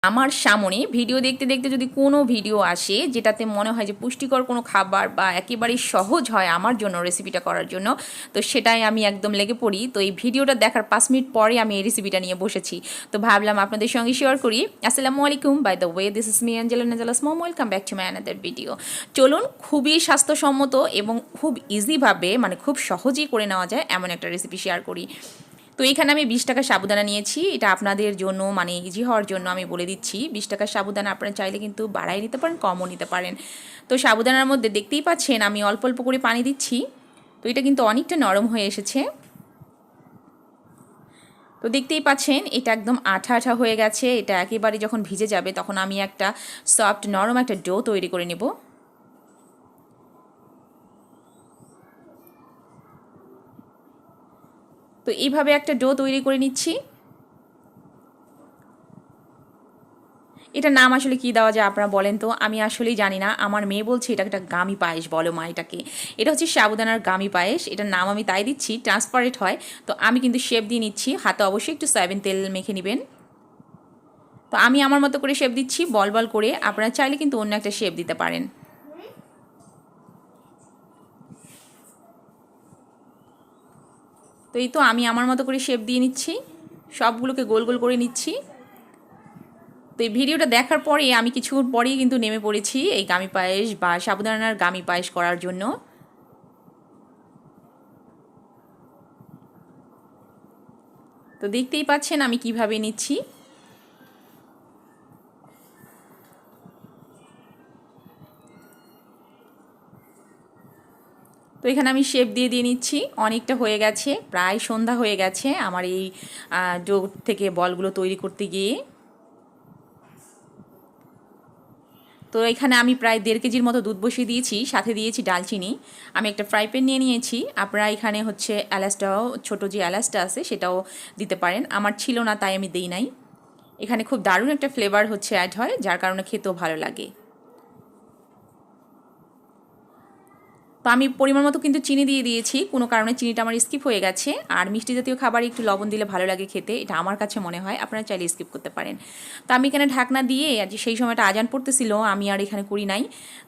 আমার সামনে ভিডিও দেখতে দেখতে যদি কোনো ভিডিও আসে যেটাতে মনে হয় যে পুষ্টিকর কোনো খাবার বা একেবারেই সহজ হয় আমার জন্য রেসিপিটা করার জন্য, তো সেটাই আমি একদম লেগে পড়ি। তো এই ভিডিওটা দেখার 5 মিনিট পরে আমি এই রেসিপিটা নিয়ে বসেছি। তো ভাবলাম আপনাদের সঙ্গে শেয়ার করি। আসসালামু আলাইকুম, by the way this is me Angela নাজালাস mom, welcome back to my another video. চলুন, খুবই স্বাস্থ্যসম্মত এবং খুব ইজিভাবে মানে খুব সহজেই করে নেওয়া যায় এমন একটা রেসিপি শেয়ার করি। তো এখানে আমি 20 টাকা সাবুদানা নিয়েছি। এটা আপনাদের জন্য মানে ইজি হওয়ার জন্য আমি বলে দিচ্ছি। 20 টাকার সাবুদানা আপনারা চাইলে কিন্তু বাড়াই নিতে পারেন, কমও নিতে পারেন। তো সাবুদানার মধ্যে দেখতেই পাচ্ছেন আমি অল্প অল্প করে পানি দিচ্ছি। তো এটা কিন্তু অনেকটা নরম হয়ে এসেছে। তো দেখতেই পাচ্ছেন এটা একদম আঠা আঠা হয়ে গেছে। এটা একেবারে যখন ভিজে যাবে তখন আমি একটা সফট নরম একটা ডো তৈরি করে নেব। তো এইভাবে একটা ডো তৈরি করে নিচ্ছি। এটা নাম আসলে কী দেওয়া যায় আপনারা বলেন তো, আমি আসলেই জানি না। আমার মেয়ে বলছে এটা একটা গামি পায়েস বলো মা এটাকে। এটা হচ্ছে সাবুদানার গামি পায়েস, এটার নাম আমি তাই দিচ্ছি, ট্রান্সপারেন্ট হয়। তো আমি কিন্তু শেপ দিয়ে নিচ্ছি, হাতে অবশ্যই একটু সয়াবিন তেল মেখে নেবেন। তো আমি আমার মতো করে শেপ দিচ্ছি বল বল করে, আপনারা চাইলে কিন্তু অন্য একটা শেপ দিতে পারেন। তো এই তো আমি আমার মতো করে শেপ দিয়ে নিচ্ছি, সবগুলোকে গোল গোল করে নিচ্ছি। তো এই ভিডিওটা দেখার পরে আমি কিছুক্ষণ পরেই কিন্তু নেমে পড়েছি এই গামি পায়েস বা সাবুদানার গামি পায়েস করার জন্য। তো দেখতেই পাচ্ছেন আমি কিভাবে নিচ্ছি। তো এখানে আমি শেপ দিয়ে দিয়ে নিচ্ছি। অনেকটা হয়ে গেছে, প্রায় সন্ধ্যা হয়ে গেছে আমার এই ডো থেকে বলগুলো তৈরি করতে গিয়ে। তো এখানে আমি প্রায় 1.5 কেজির মতো দুধ বসিয়ে দিয়েছি, সাথে দিয়েছি ডালচিনি। আমি একটা ফ্রাই প্যান নিয়ে নিয়েছি। আপনারা এখানে হচ্ছে এলাচটাও, ছোটো যে এলাচটা আছে সেটাও দিতে পারেন। আমার ছিল না তাই আমি দিই নাই। এখানে খুব দারুণ একটা ফ্লেভার হচ্ছে অ্যাড হয়, যার কারণে খেতেও ভালো লাগে। তো আমি পরিমাণ মতো কিন্তু চিনি দিয়ে দিয়েছি, কোনো কারণে চিনিটা আমার স্কিপ হয়ে গেছে। আর মিষ্টি জাতীয় খাবারে একটু লবণ দিলে ভালো লাগে খেতে, এটা আমার কাছে মনে হয়। আপনারা চাইলে স্কিপ করতে পারেন। তো আমি এখানে ঢাকনা দিয়ে, আজ সেই সময়টা আজান পড়তেছিল, আমি আর এখানে করি নাই।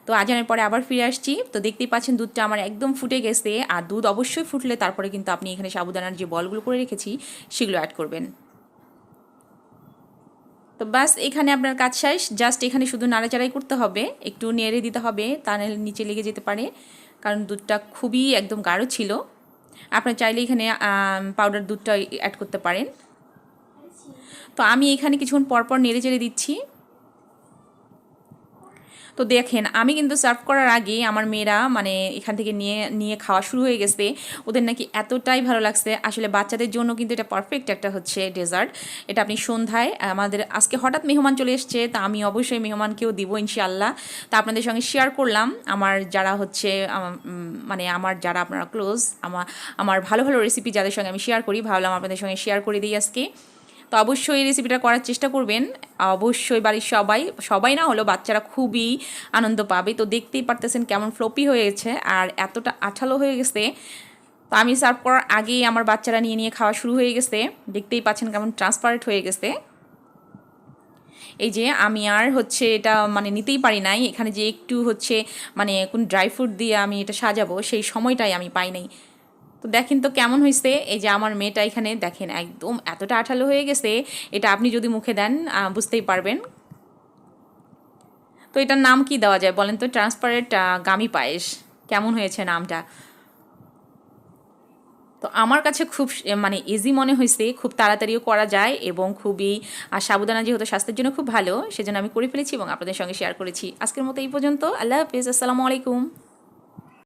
তো আজানের পরে আবার ফিরে আসছি। তো দেখতেই পাচ্ছেন দুধটা আমার একদম ফুটে গেছে। আর দুধ অবশ্যই ফুটলে তারপরে কিন্তু আপনি এখানে সাবুদানার যে বলগুলো করে রেখেছি সেগুলো অ্যাড করবেন। তো বাস এখানে আপনার কাজ শেষ। জাস্ট এখানে শুধু নাড়াচাড়াই করতে হবে, একটু নেড়ে দিতে হবে, তা নাহলে নিচে লেগে যেতে পারে, কারণ দুধটা খুবই একদম গাঢ় ছিল। আপনার চাইলে এখানে পাউডার দুধটা অ্যাড করতে পারেন। তো আমি এখানে কিছুক্ষণ পরপর নেড়ে চেড়ে দিচ্ছি। তো দেখেন আমি কিন্তু সার্ভ করার আগে আমার মেয়েরা মানে এখান থেকে নিয়ে নিয়ে খাওয়া শুরু হয়ে গেছে। ওদের নাকি এতটাই ভালো লাগছে। আসলে বাচ্চাদের জন্য কিন্তু এটা পারফেক্ট একটা হচ্ছে ডেজার্ট। এটা আপনি সন্ধ্যায়, আমাদের আজকে হঠাৎ মেহমান চলে এসছে, তা আমি অবশ্যই মেহমানকেও দিব ইনশাআল্লাহ। তা আপনাদের সঙ্গে শেয়ার করলাম। আমার যারা হচ্ছে মানে আমার যারা আপনারা ক্লোজ, আমার ভালো ভালো রেসিপি যাদের সঙ্গে আমি শেয়ার করি, ভাবলাম আপনাদের সঙ্গে শেয়ার করে দিই আজকে। তো অবশ্যই এই রেসিপিটা করার চেষ্টা করবেন। অবশ্যই বাড়ির সবাই, সবাই না হলেও বাচ্চারা খুবই আনন্দ পাবে। তো দেখতেই পারতেছেন কেমন ফ্লপি হয়েছে আর এতটা আঠালো হয়ে গেছে। তো আমি সার্ভ করার আগেই আমার বাচ্চারা নিয়ে নিয়ে খাওয়া শুরু হয়ে গেছে। দেখতেই পাচ্ছেন কেমন ট্রান্সপারেন্ট হয়ে গেছে। এই যে আমি আর হচ্ছে এটা মানে নিতেই পারি নাই, এখানে যে একটু হচ্ছে মানে কোন ড্রাই ফ্রুট দিয়ে আমি এটা সাজাবো সেই সময়টাই আমি পাই নাই। তো দেখেন তো কেমন হয়েছে। এই যে আমার মেয়েটা এখানে দেখেন একদম এতটা আঠালো হয়ে গেছে, এটা আপনি যদি মুখে দেন বুঝতেই পারবেন। তো এটার নাম কি দেওয়া যায় বলেন তো? ট্রান্সপারেন্ট গামি পায়েস। কেমন হয়েছে নামটা? তো আমার কাছে খুব মানে ইজি মনে হয়েছে, খুব তাড়াতাড়িও করা যায় এবং খুবই সাবুদানা যেহেতু স্বাস্থ্যের জন্য খুব ভালো, সেজন্য আমি করে ফেলেছি এবং আপনাদের সঙ্গে শেয়ার করেছি। আজকের মতো এই পর্যন্ত। আল্লাহ হাফিজ, আসসালামু আলাইকুম।